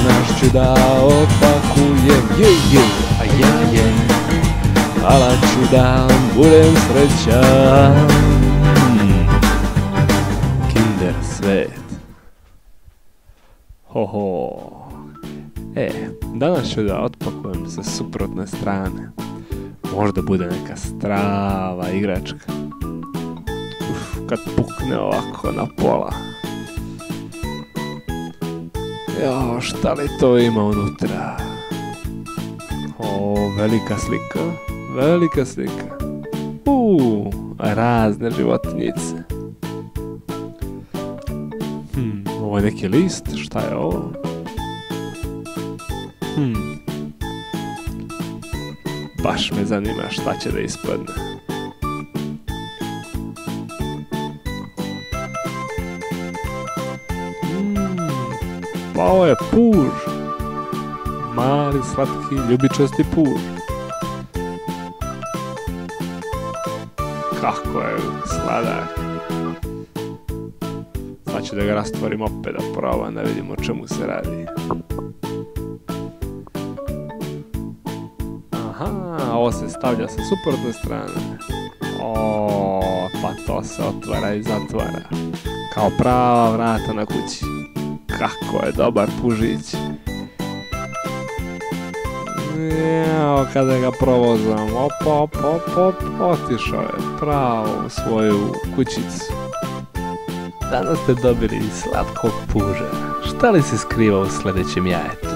Danas ću da otpakujem, a ja je. Hvala ću da budem srećan. Kinder svet. Hoho. Danas ću da otpakujem sa suprotne strane. Možda bude neka strava igračka. Kad pukne ovako na pola. Jo, šta li to ima unutra? Velika slika. Velika slika. Razne životinjice. Ovo je neki list, šta je ovo? Baš me zanima šta će da ispadne. Pa ovo je puž. Mali, slatki, ljubičasti puž. Kako je sladak. Sad ću da ga rastvorim opet, da probam, da vidimo o čemu se radi. Ovo se stavlja sa suprotne strane. Pa to se otvara i zatvara. Kao prava vrata na kući. Kako je dobar pužić. Evo kada ga provozam. Otišao je pravo u svoju kućicu. Danas ste dobili slatkog puža. Šta li se skriva u sljedećem jajetu?